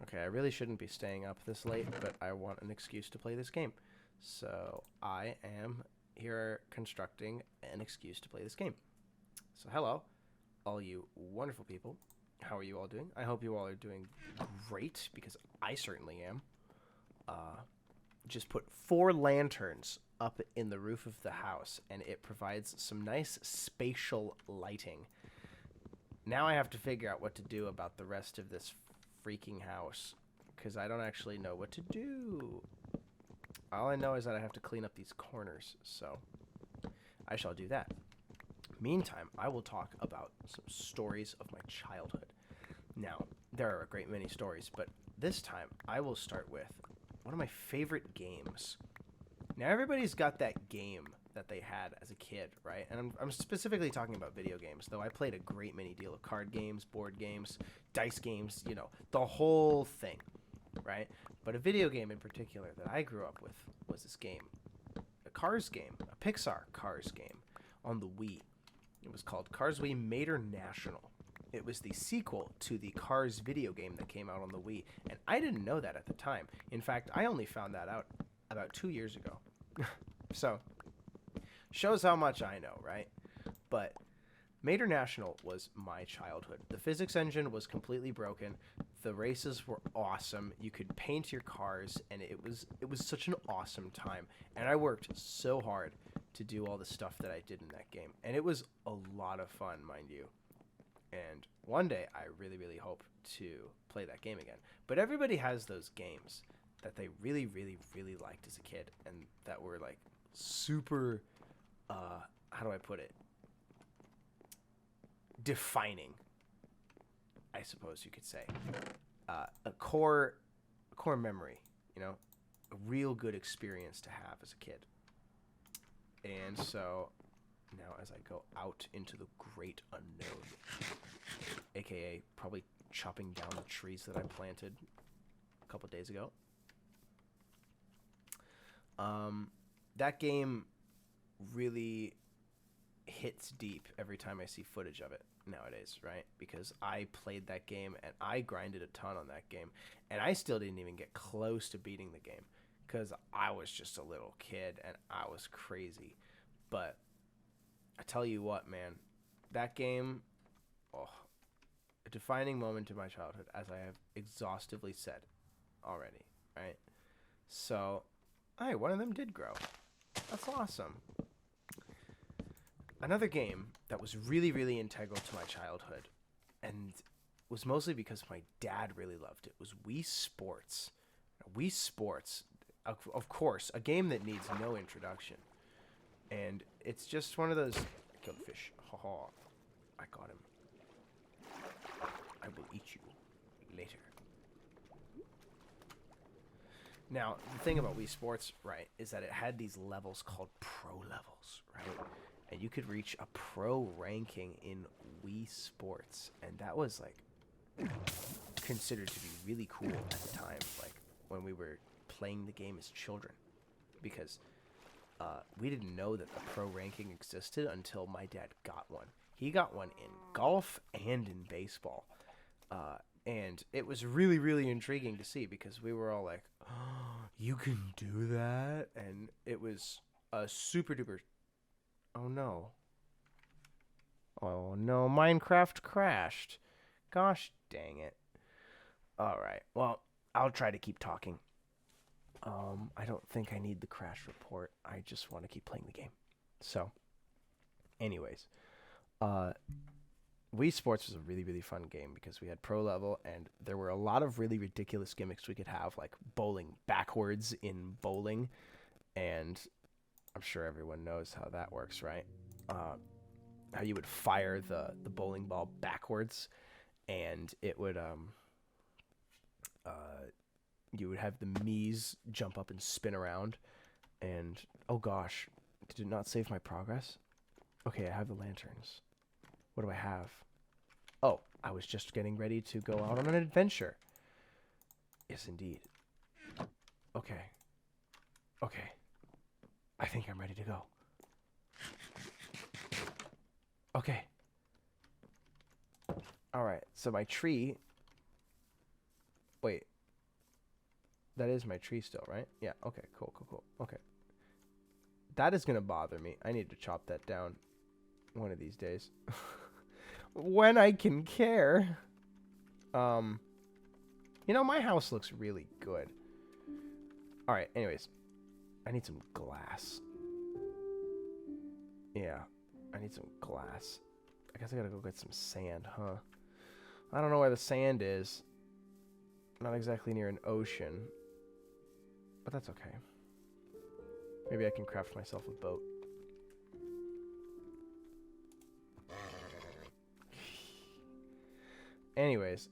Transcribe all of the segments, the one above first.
Okay, I really shouldn't be staying up this late, but I want an excuse to play this game. So I am here constructing an excuse to play this game. So hello, all you wonderful people. How are you all doing? I hope you all are doing great, because I certainly am. Just put 4 lanterns up in the roof of the house, and it provides some nice spatial lighting. Now I have to figure out what to do about the rest of this freaking house, because I don't actually know what to do. All I know is that I have to clean up these corners, so I shall do that. Meantime, I will talk about some stories of my childhood. Now, there are a great many stories, but this time I will start with one of my favorite games. Now, everybody's got that game that they had as a kid, right? And I'm specifically talking about video games, though I played a great many deal of card games, board games, dice games, you know, the whole thing, right? But a video game in particular that I grew up with was this game, a Cars game, a Pixar Cars game on the Wii. It was called Cars Wii Mater National. It was the sequel to the Cars video game that came out on the Wii, and I didn't know that at the time. In fact, I only found that out about 2 years ago. So, shows how much I know, right? But Mater National was my childhood. The physics engine was completely broken. The races were awesome. You could paint your cars, and it was such an awesome time. And I worked so hard to do all the stuff that I did in that game. And it was a lot of fun, mind you. And one day, I really, really hope to play that game again. But everybody has those games that they really, really, really liked as a kid, and that were like super, how do I put it? Defining, I suppose you could say. A core memory, you know, a real good experience to have as a kid. And so now as I go out into the great unknown, aka probably chopping down the trees that I planted a couple days ago, that game really hits deep every time I see footage of it nowadays, right? Because I played that game and I grinded a ton on that game, and I still didn't even get close to beating the game because I was just a little kid and I was crazy. But I tell you what, man, that game, oh, a defining moment in my childhood, as I have exhaustively said already, right? So, hey, one of them did grow. That's awesome. Another game that was really, really integral to my childhood, and was mostly because my dad really loved it, was Wii Sports. Wii Sports, of course, a game that needs no introduction. And it's just one of those... I killed fish. Ha ha. I got him. I will eat you later. Now, the thing about Wii Sports, right, is that it had these levels called pro levels, right? And you could reach a pro ranking in Wii Sports. And that was, like, considered to be really cool at the time, like, when we were playing the game as children. Because we didn't know that the pro ranking existed until my dad got one. He got one in golf and in baseball. And it was really, really intriguing to see because we were all like, oh, you can do that? And it was a super duper... Oh, no. Oh, no. Minecraft crashed. Gosh dang it. All right. Well, I'll try to keep talking. I don't think I need the crash report. I just want to keep playing the game. So, anyways, Wii Sports was a really, really fun game because we had pro level and there were a lot of really ridiculous gimmicks we could have, like bowling backwards in bowling. And I'm sure everyone knows how that works, right? How you would fire the bowling ball backwards and it would, you would have the Miis jump up and spin around. And, oh gosh, did it not save my progress? Okay, I have the lanterns. What do I have? Oh, I was just getting ready to go out on an adventure. Yes, indeed. Okay. Okay. I think I'm ready to go. Okay. Alright, so my tree... Wait, That is my tree still, right? Yeah, okay, cool. Okay. That is going to bother me. I need to chop that down one of these days. When I can care. My house looks really good. All right, anyways. I need some glass. Yeah, I need some glass. I guess I gotta go get some sand, huh? I don't know where the sand is. Not exactly near an ocean. But that's okay. Maybe I can craft myself a boat. Anyways,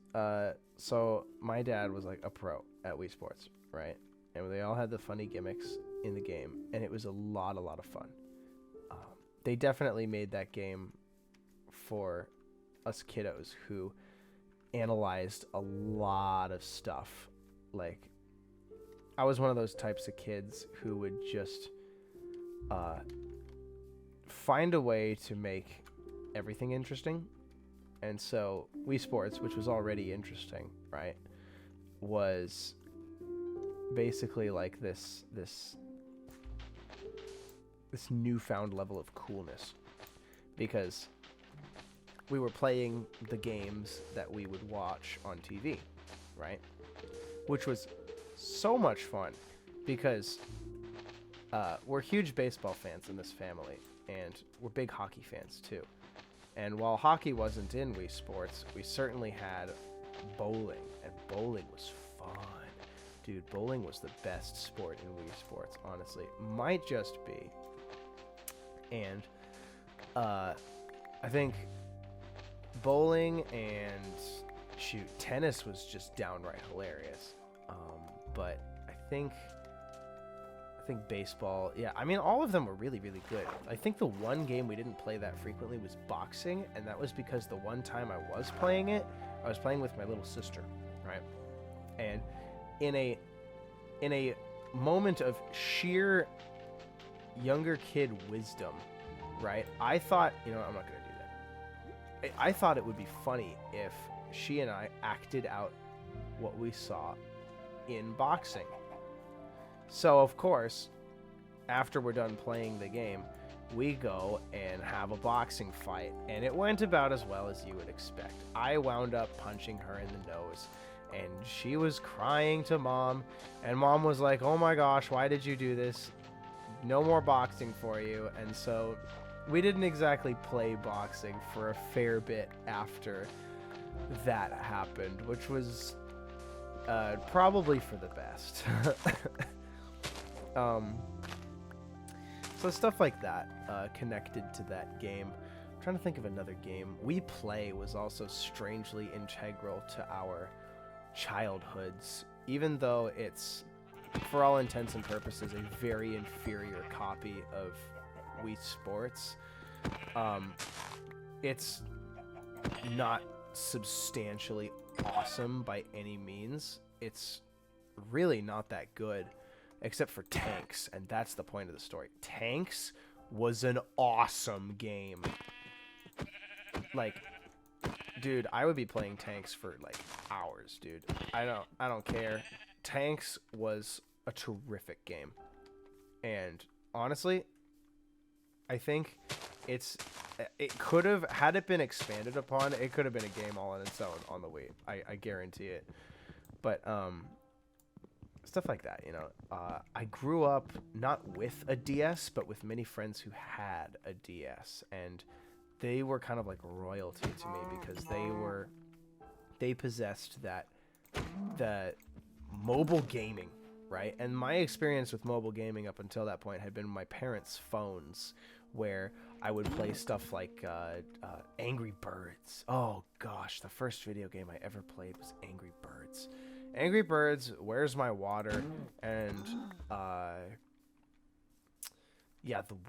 so my dad was like a pro at Wii Sports, right? And they all had the funny gimmicks in the game, and it was a lot of fun. They definitely made that game for us kiddos who analyzed a lot of stuff. Like, I was one of those types of kids who would just find a way to make everything interesting. And so Wii Sports, which was already interesting, right, was basically like this newfound level of coolness, because we were playing the games that we would watch on TV, right? Which was so much fun because we're huge baseball fans in this family, and we're big hockey fans too. And while hockey wasn't in Wii Sports, we certainly had bowling, and bowling was fun. Dude, bowling was the best sport in Wii Sports, honestly. Might just be. And I think bowling and, tennis was just downright hilarious. But I think baseball, yeah, I mean, all of them were really, really good. I think the one game we didn't play that frequently was boxing, and that was because the one time I was playing it, I was playing with my little sister, right? And in a moment of sheer younger kid wisdom, right, I thought, I'm not going to do that. I thought it would be funny if she and I acted out what we saw in boxing. So, of course, after we're done playing the game, we go and have a boxing fight, and it went about as well as you would expect. I wound up punching her in the nose, and she was crying to Mom, and Mom was like, "Oh my gosh, why did you do this? No more boxing for you." And so we didn't exactly play boxing for a fair bit after that happened, which was probably for the best. So stuff like that connected to that game. I'm trying to think of another game. Wii Play was also strangely integral to our childhoods, even though it's, for all intents and purposes, a very inferior copy of Wii Sports. It's not substantially awesome by any means. It's really not that good, except for Tanks, and that's the point of the story. Tanks was an awesome game. Like, dude, I would be playing Tanks for like hours, dude. I don't care. Tanks was a terrific game. And honestly, I think it could have, had it been expanded upon, it could have been a game all on its own on the Wii. I guarantee it. But stuff like that, I grew up not with a DS, but with many friends who had a DS, and they were kind of like royalty to me because they possessed that mobile gaming, right? And my experience with mobile gaming up until that point had been my parents' phones, where I would play stuff like Angry Birds. Oh gosh, the first video game I ever played was Angry Birds. Angry Birds, Where's My Water, and the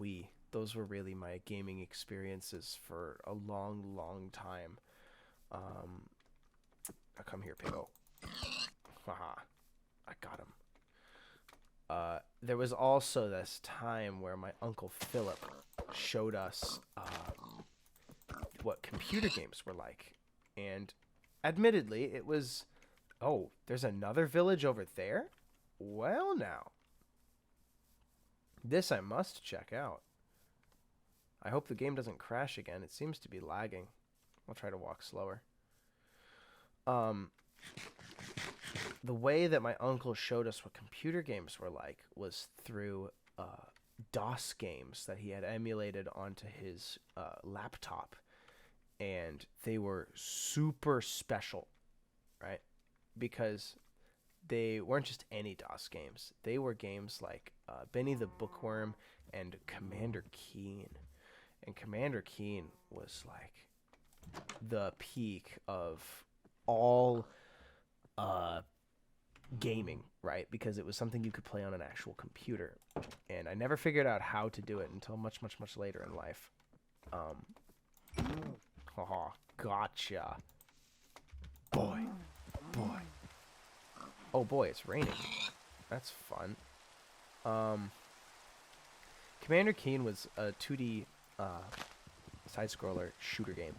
Wii. Those were really my gaming experiences for a long time. Now come here, Piggo. Haha, I got him. There was also this time where my Uncle Philip showed us what computer games were like, and admittedly, it was... Oh, there's another village over there? Well, now. This I must check out. I hope the game doesn't crash again. It seems to be lagging. I'll try to walk slower. The way that my uncle showed us what computer games were like was through DOS games that he had emulated onto his laptop. And they were super special, right? Because they weren't just any DOS games. They were games like Benny the Bookworm and Commander Keen. And Commander Keen was like the peak of all gaming, right? Because it was something you could play on an actual computer. And I never figured out how to do it until much, much, much later in life. Haha, gotcha. Boy. Oh boy, it's raining. That's fun. Commander Keen was a 2D side-scroller shooter game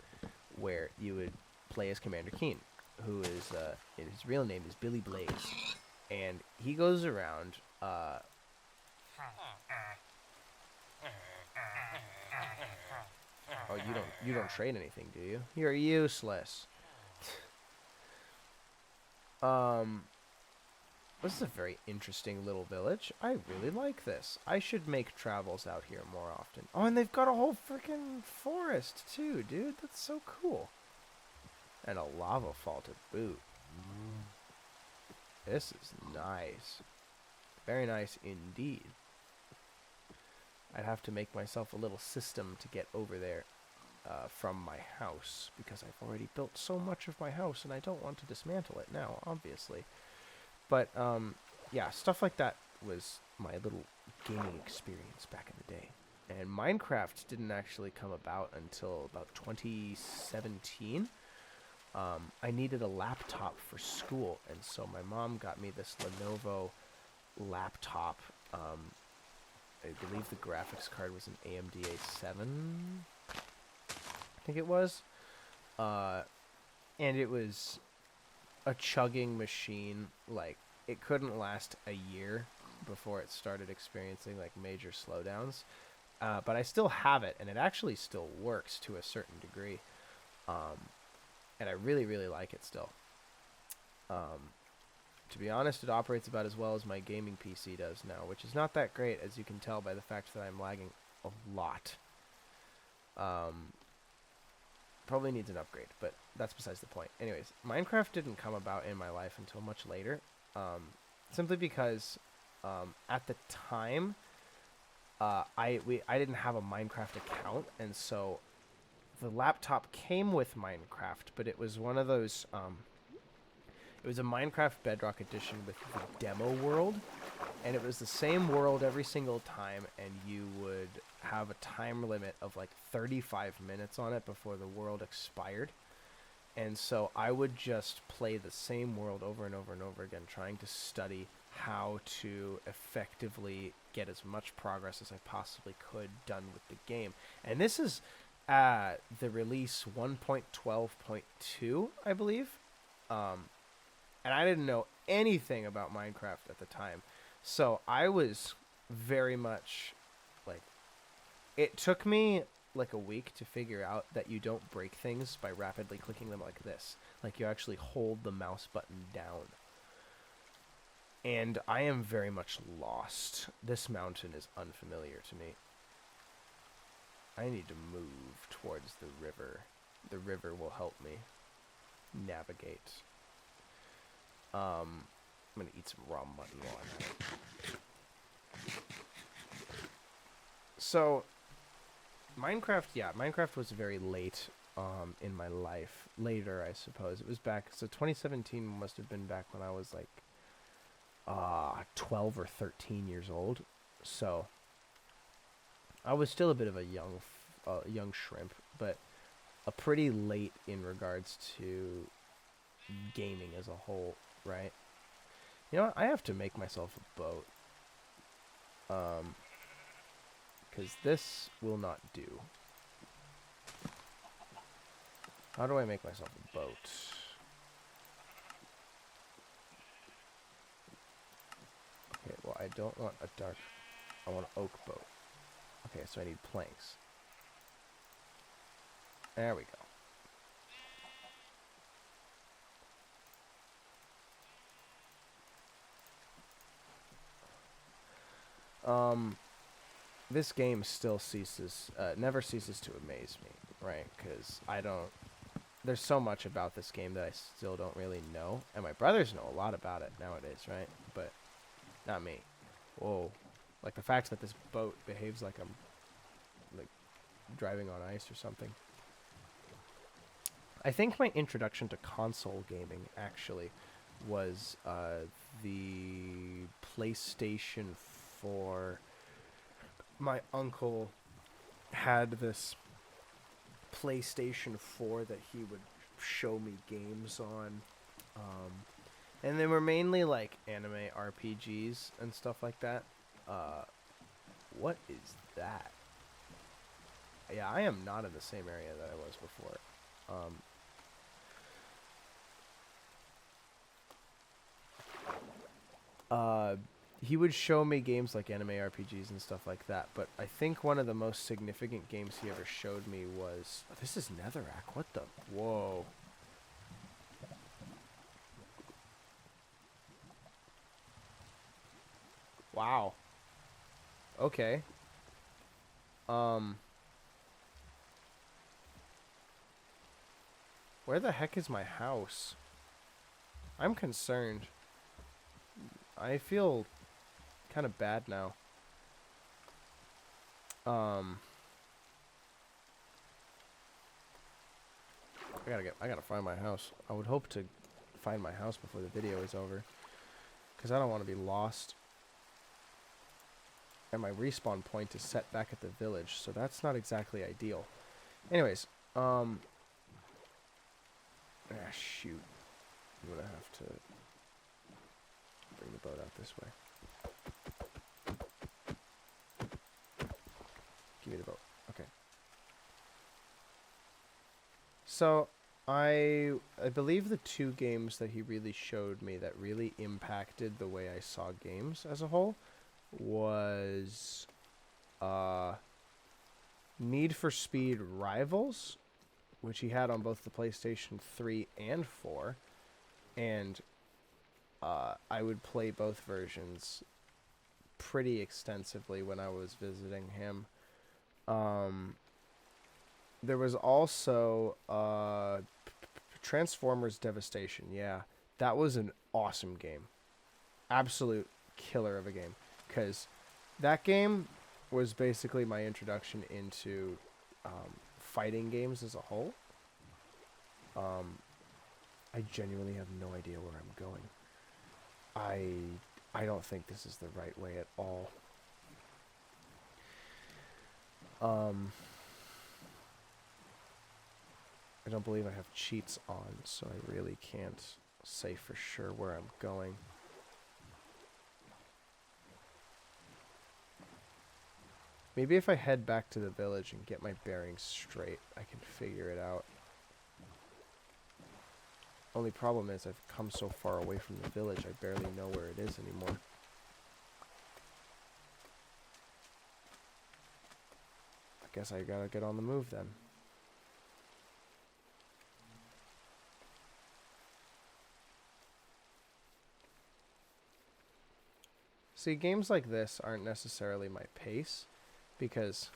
where you would play as Commander Keen, who is his real name is Billy Blaze, and he goes around. Oh, you don't trade anything, do you? You're useless. This is a very interesting little village. I really like this. I should make travels out here more often. Oh, and they've got a whole freaking forest too, dude. That's so cool. And a lava fall to boot. This is nice. Very nice indeed. I'd have to make myself a little system to get over there from my house, because I've already built so much of my house and I don't want to dismantle it now, obviously. But, yeah, stuff like that was my little gaming experience back in the day. And Minecraft didn't actually come about until about 2017. I needed a laptop for school, and so my mom got me this Lenovo laptop. I believe the graphics card was an AMD A7, I think it was. And it was a chugging machine. Like, it couldn't last a year before it started experiencing like major slowdowns. But I still have it, and it actually still works to a certain degree. And I really, really like it still. To be honest, it operates about as well as my gaming PC does now, which is not that great, as you can tell by the fact that I'm lagging a lot. Probably needs an upgrade, but that's besides the point. Anyways, Minecraft didn't come about in my life until much later, simply because at the time I didn't have a Minecraft account, and so the laptop came with Minecraft, but it was one of those it was a Minecraft Bedrock edition with the demo world, and it was the same world every single time, and you would have a time limit of like 35 minutes on it before the world expired. And so I would just play the same world over and over and over again, trying to study how to effectively get as much progress as I possibly could done with the game. And this is the release 1.12.2, I believe. And I didn't know anything about Minecraft at the time. So I was very much like, it took me like a week to figure out that you don't break things by rapidly clicking them like this. Like, you actually hold the mouse button down. And I am very much lost. This mountain is unfamiliar to me. I need to move towards the river. The river will help me navigate. I'm gonna eat some raw mutton while I'm at it. So, Minecraft was very late in my life. Later, I suppose. It was back, so 2017 must have been back when I was like 12 or 13 years old. So, I was still a bit of a young shrimp, but a pretty late in regards to gaming as a whole, right? You know what? I have to make myself a boat. Because this will not do. How do I make myself a boat? don't want a dark. I want an oak boat. Okay, so I need planks. There we go. This game still never ceases to amaze me, right? Because there's so much about this game that I still don't really know. And my brothers know a lot about it nowadays, right? But not me. Whoa. Like the fact that this boat behaves like I'm like driving on ice or something. I think my introduction to console gaming actually was the PlayStation 4. My uncle had this PlayStation 4 that he would show me games on. And they were mainly like anime RPGs and stuff like that. What is that? Yeah, I am not in the same area that I was before. He would show me games like anime RPGs and stuff like that, but I think one of the most significant games he ever showed me was... Oh, this is Netherrack. What the... Whoa. Wow. Okay. Where the heck is my house? I'm concerned. I feel kind of bad now. I gotta find my house. I would hope to find my house before the video is over, because I don't want to be lost. And my respawn point is set back at the village, so that's not exactly ideal. Anyways, shoot. I'm gonna have to bring the boat out this way. Give me the boat. Okay. So, I believe the two games that he really showed me that really impacted the way I saw games as a whole was Need for Speed Rivals, which he had on both the PlayStation 3 and 4, and I would play both versions pretty extensively when I was visiting him. There was also Transformers Devastation. Yeah, that was an awesome game. Absolute killer of a game. Because that game was basically my introduction into fighting games as a whole. I genuinely have no idea where I'm going. I don't think this is the right way at all. I don't believe I have cheats on, so I really can't say for sure where I'm going. Maybe if I head back to the village and get my bearings straight, I can figure it out. Only problem is I've come so far away from the village, I barely know where it is anymore. I guess I gotta get on the move then. See, games like this aren't necessarily my pace, because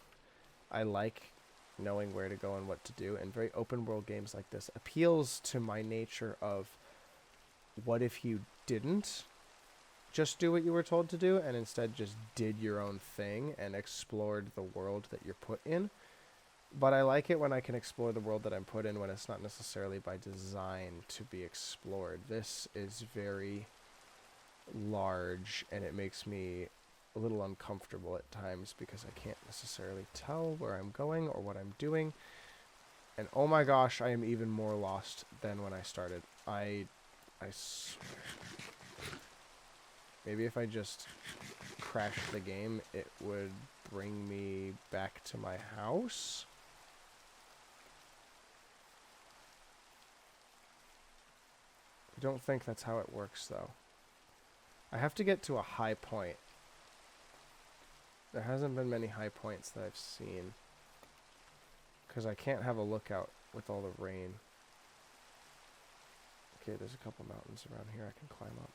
I like knowing where to go and what to do, and very open world games like this appeals to my nature of what if you didn't just do what you were told to do and instead just did your own thing and explored the world that you're put in. But I like it when I can explore the world that I'm put in when it's not necessarily by design to be explored. This is very large, and it makes me a little uncomfortable at times because I can't necessarily tell where I'm going or what I'm doing. And oh my gosh, I am even more lost than when I started. Maybe if I just crashed the game, it would bring me back to my house. I don't think that's how it works, though. I have to get to a high point There hasn't been many high points that I've seen. Because I can't have a lookout with all the rain. Okay, there's a couple mountains around here I can climb up.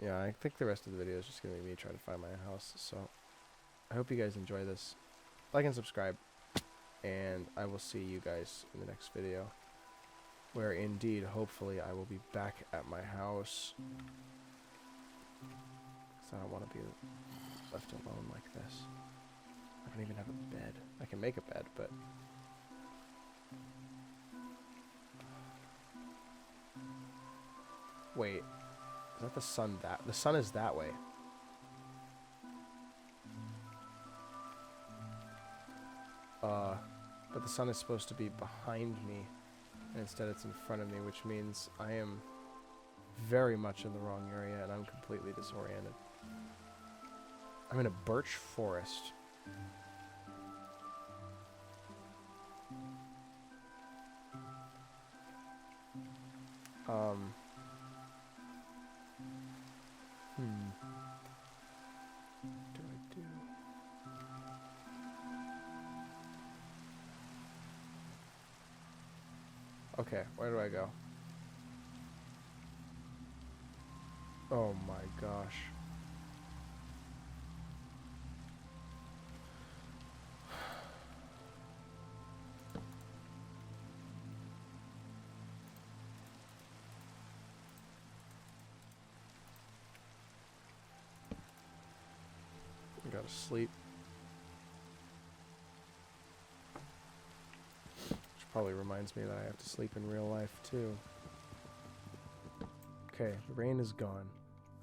Yeah, I think the rest of the video is just going to be me trying to find my house. So, I hope you guys enjoy this. Like and subscribe. And I will see you guys in the next video. Where indeed, hopefully, I will be back at my house. Because I don't want to be left alone like this. I don't even have a bed. I can make a bed, but... Wait. Is that the sun that... The sun is that way. But the sun is supposed to be behind me. And instead it's in front of me, which means I am very much in the wrong area and I'm completely disoriented. I'm in a birch forest. What do I do? Okay, where do I go? Oh my gosh. I gotta sleep. Probably reminds me that I have to sleep in real life too. Okay, the rain is gone.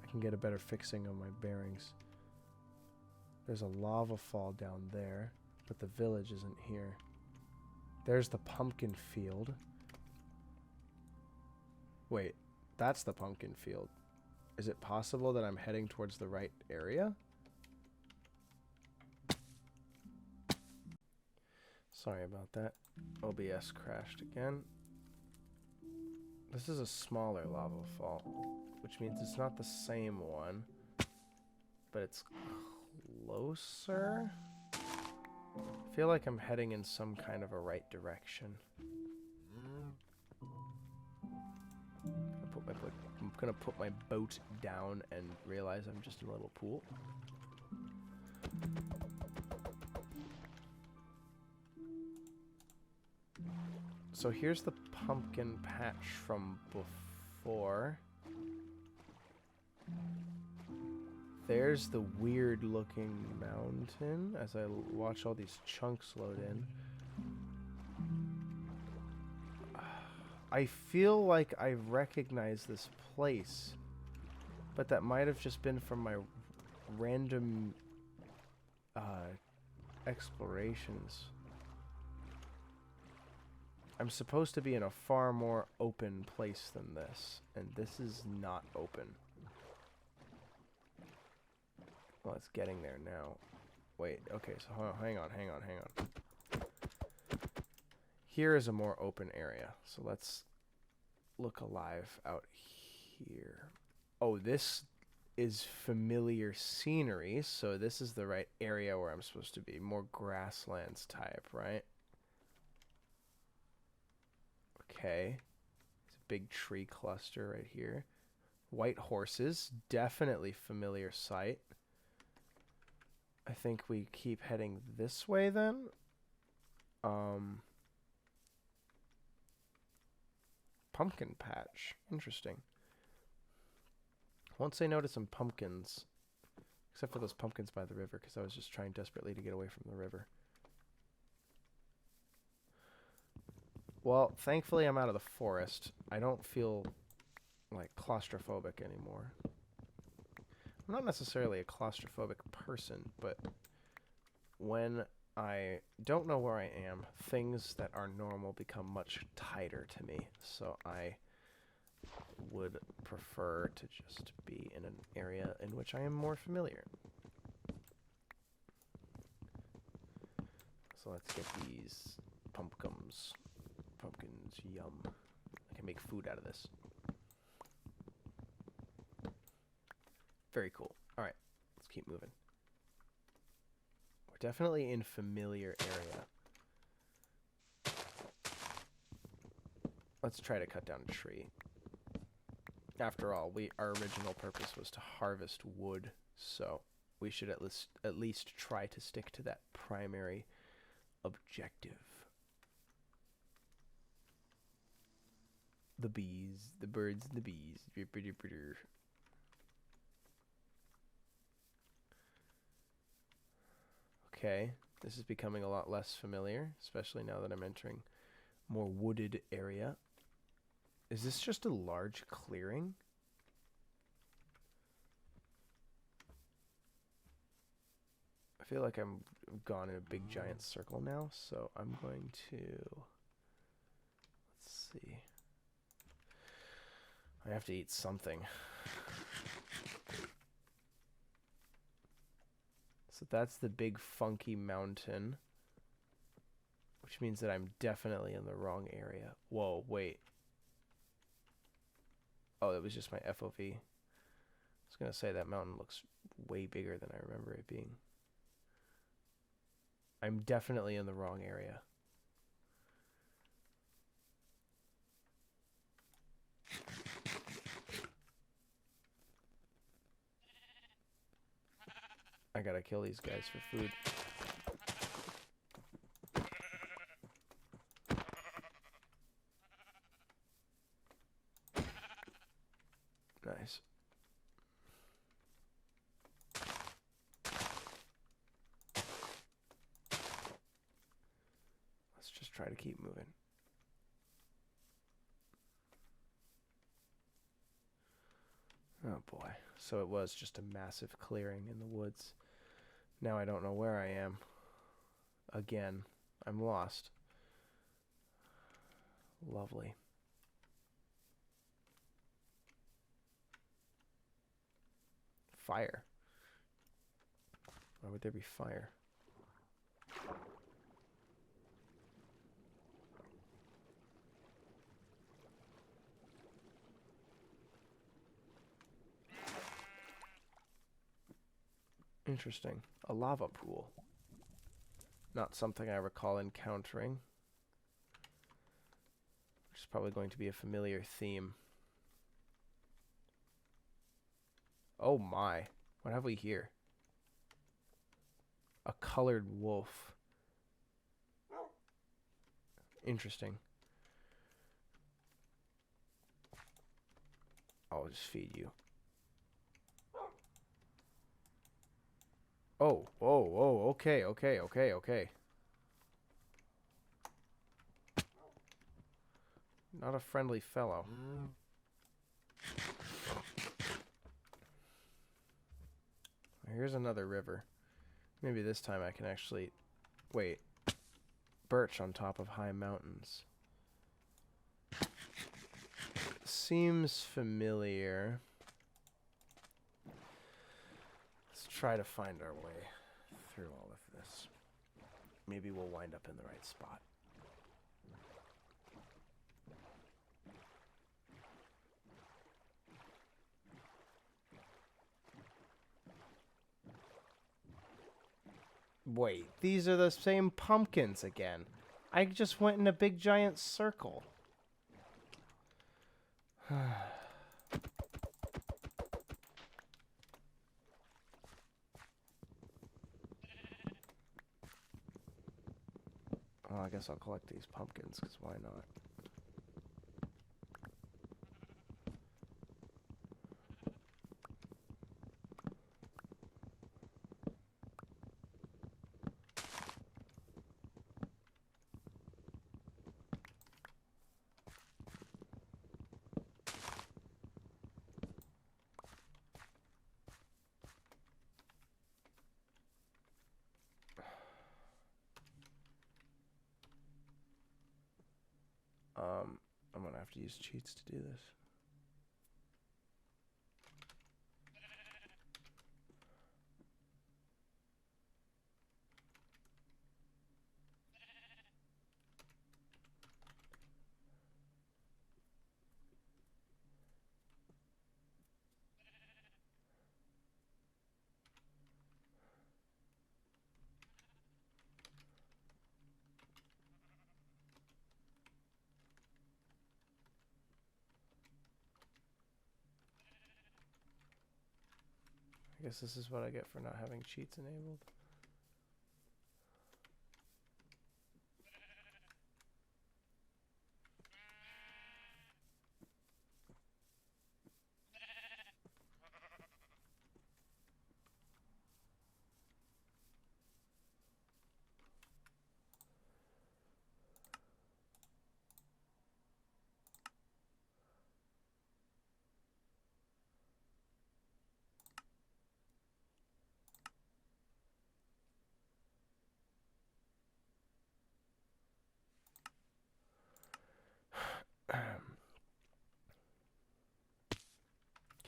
I can get a better fixing of my bearings. There's a lava fall down there, but the village isn't here. There's the pumpkin field. Wait, that's the pumpkin field. Is it possible that I'm heading towards the right area? Sorry about that. OBS crashed again. This is a smaller lava fall, which means it's not the same one, but it's closer. I feel like I'm heading in some kind of a right direction. I'm gonna put my boat down and realize I'm just in a little pool. So here's the pumpkin patch from before. There's the weird looking mountain as I watch all these chunks load in. I feel like I recognize this place, but that might have just been from my random explorations. I'm supposed to be in a far more open place than this, and this is not open. Well, it's getting there now. Wait, okay, so hang on. Here is a more open area, so let's look alive out here. Oh, this is familiar scenery, so this is the right area where I'm supposed to be. More grasslands type, right? Okay. There's a big tree cluster right here. White horses, definitely familiar sight. I think we keep heading this way then. Pumpkin patch. Interesting. Won't say no to some pumpkins. Except for those pumpkins by the river, because I was just trying desperately to get away from the river. Well, thankfully I'm out of the forest. I don't feel like claustrophobic anymore. I'm not necessarily a claustrophobic person, but when I don't know where I am, things that are normal become much tighter to me. So I would prefer to just be in an area in which I am more familiar. So let's get these pumpkins. Pumpkins, yum. I can make food out of this. Very cool. All right, let's keep moving. We're definitely in familiar area. Let's try to cut down a tree. After all, our original purpose was to harvest wood, so we should at least try to stick to that primary objective. The bees, the birds, and the bees. Okay, this is becoming a lot less familiar, especially now that I'm entering more wooded area. Is this just a large clearing? I feel like I'm gone in a big giant circle now, so I'm going to... Let's see. I have to eat something. So that's the big funky mountain, which means that I'm definitely in the wrong area. Whoa, wait. Oh, it was just my FOV. I was going to say that mountain looks way bigger than I remember it being. I'm definitely in the wrong area. I gotta kill these guys for food. Nice. Let's just try to keep moving. Oh boy. So it was just a massive clearing in the woods. Now I don't know where I am. Again, I'm lost. Lovely. Fire. Why would there be fire? Interesting. A lava pool. Not something I recall encountering. Which is probably going to be a familiar theme. Oh my. What have we here? A colored wolf. Interesting. I'll just feed you. Oh, whoa, whoa, okay, okay, okay, okay. Not a friendly fellow. Here's another river. Maybe this time I can actually... Wait. Birch on top of high mountains. Seems familiar. Let's try to find our way through all of this. Maybe we'll wind up in the right spot. Wait, these are the same pumpkins again. I just went in a big giant circle. Well, I guess I'll collect these pumpkins, because why not? I'm gonna have to use cheats to do this. I guess this is what I get for not having cheats enabled.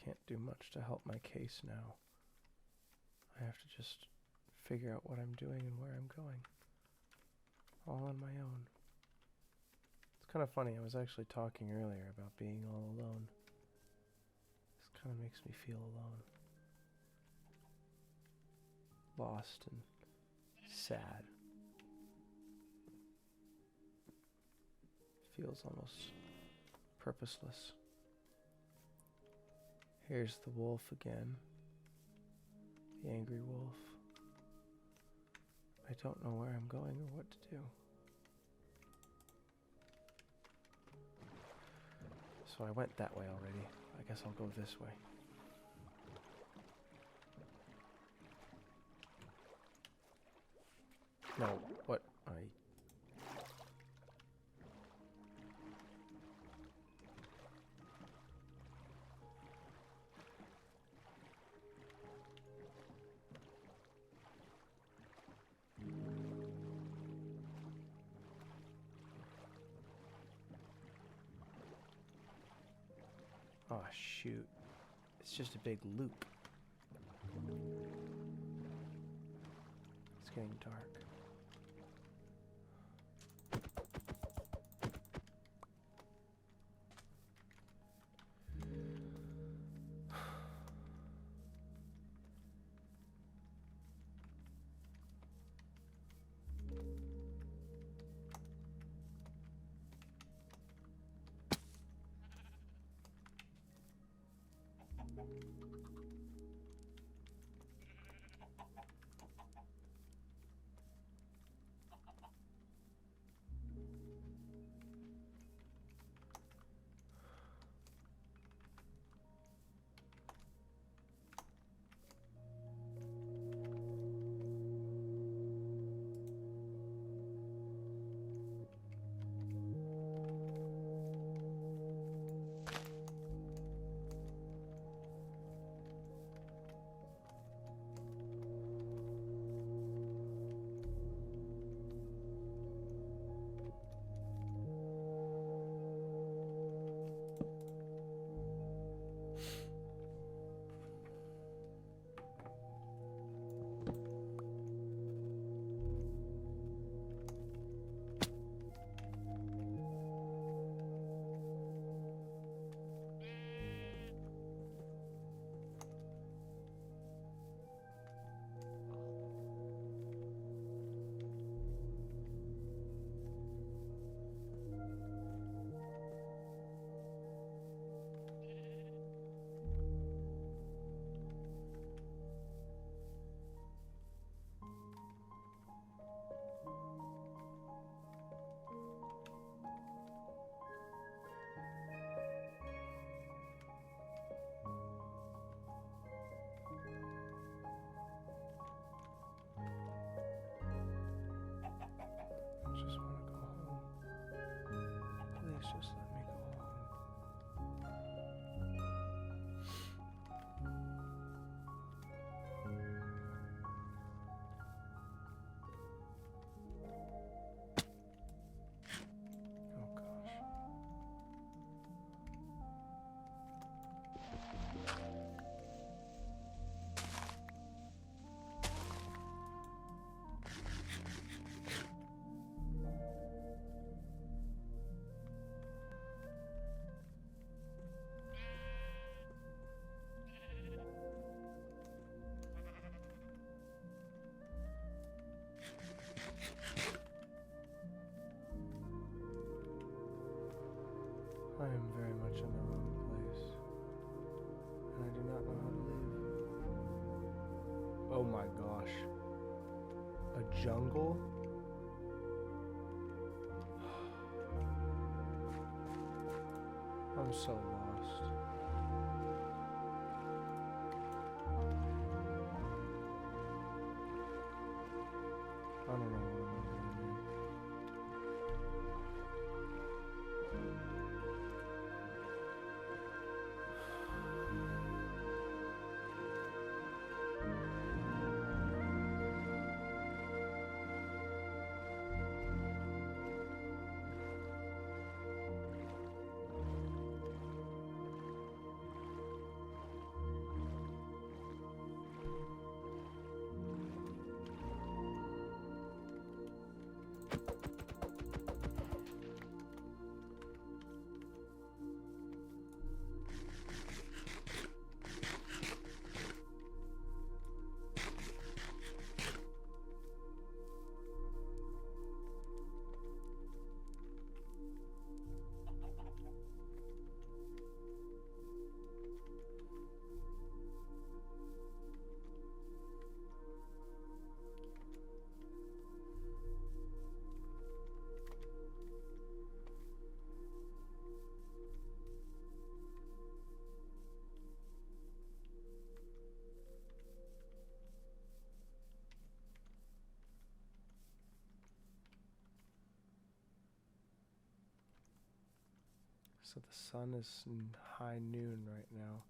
Can't do much to help my case now. I have to just figure out what I'm doing and where I'm going. All on my own. It's kind of funny, I was actually talking earlier about being all alone. This kind of makes me feel alone. Lost and sad. Feels almost purposeless. Here's the wolf again. The angry wolf. I don't know where I'm going or what to do. So I went that way already. I guess I'll go this way. No, what? Oh, shoot. It's just a big loop. It's getting dark. Just want to go home. Please just let me go home. Oh gosh. I am very much in the wrong place, and I do not know how to leave. Oh my gosh. A jungle? I'm so lost. I don't know what I'm doing. So the sun is high noon right now.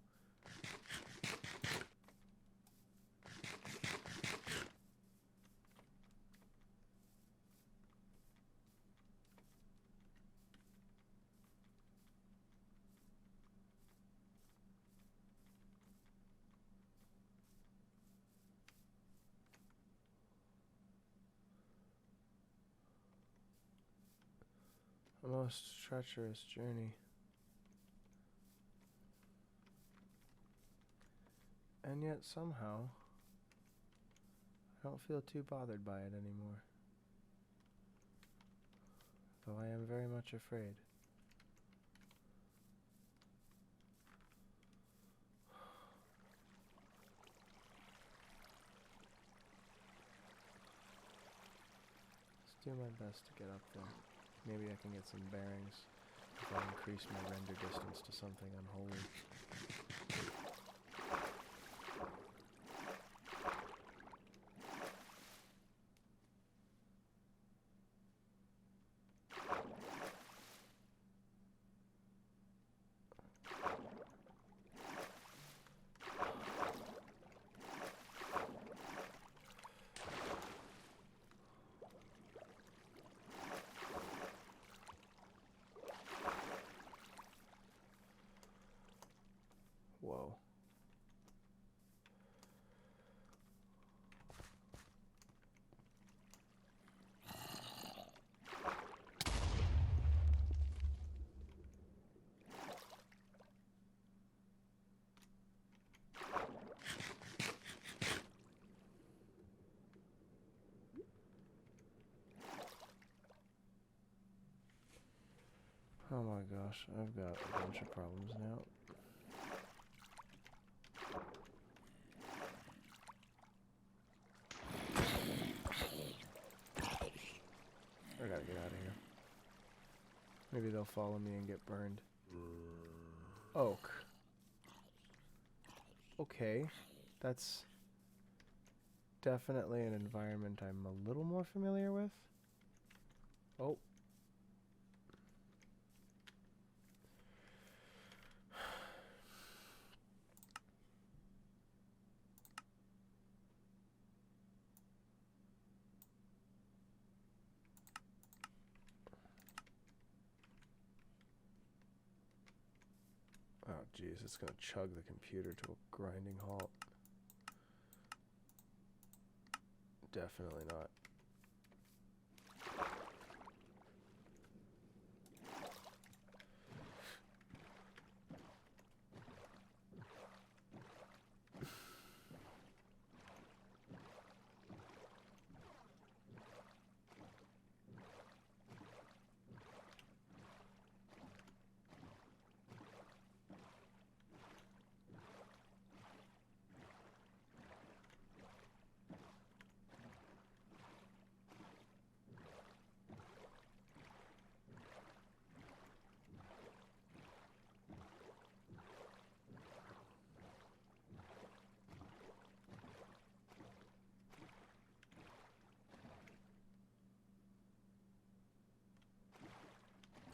A most treacherous journey. And yet somehow, I don't feel too bothered by it anymore. Though I am very much afraid. Let's do my best to get up there. Maybe I can get some bearings if I increase my render distance to something unholy. Whoa. Oh my gosh, I've got a bunch of problems now. I gotta get out of here. Maybe they'll follow me and get burned. Oak. Okay, that's definitely an environment I'm a little more familiar with. Oh. Oh geez, it's gonna chug the computer to a grinding halt. Definitely not.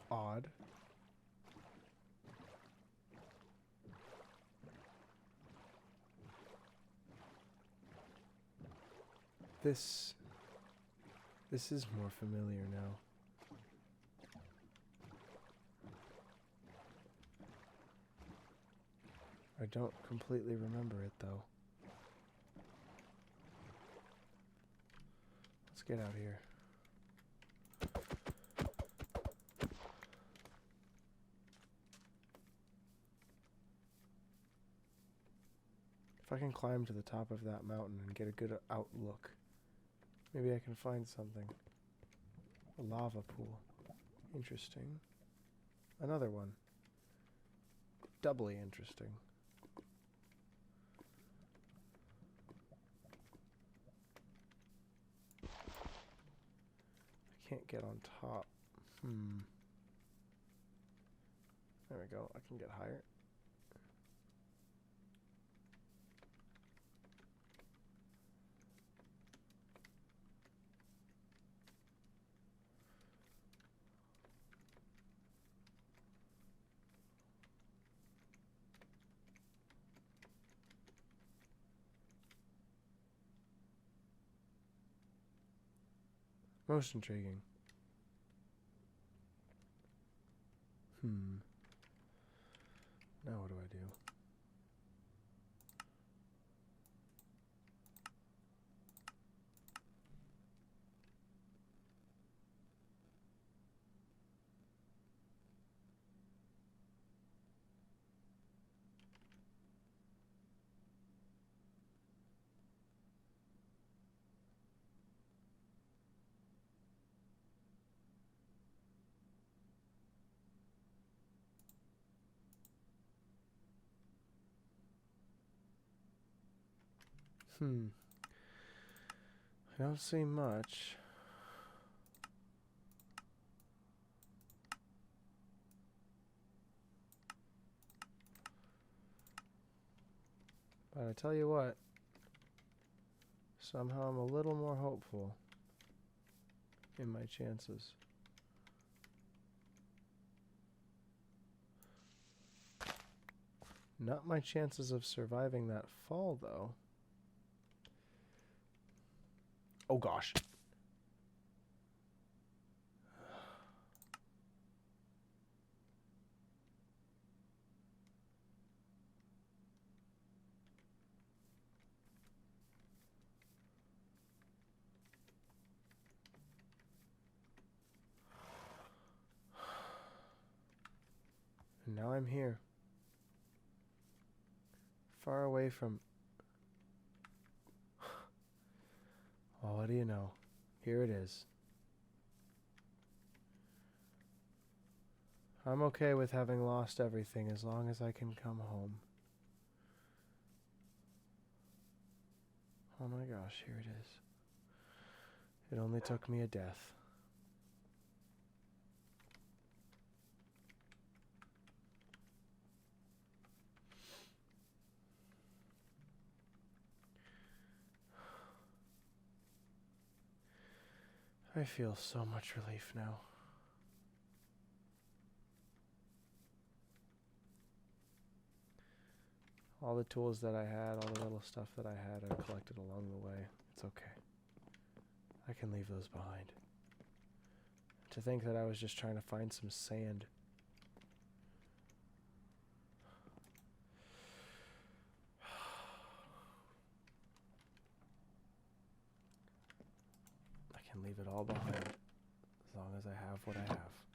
odd. This is more familiar now. I don't completely remember it though. Let's get out here. If I can climb to the top of that mountain and get a good outlook, maybe I can find something. A lava pool. Interesting. Another one. Doubly interesting. I can't get on top. There we go. I can get higher. Most intriguing. Now what do I do? I don't see much. But I tell you what, somehow I'm a little more hopeful in my chances. Not my chances of surviving that fall, though. Oh gosh. And now I'm here. Far away from... Well, what do you know? Here it is. I'm okay with having lost everything as long as I can come home. Oh my gosh, here it is. It only took me a death. I feel so much relief now. All the tools that I had, all the little stuff that I had, I collected along the way. It's okay. I can leave those behind. To think that I was just trying to find some sand. I can leave it all behind as long as I have what I have.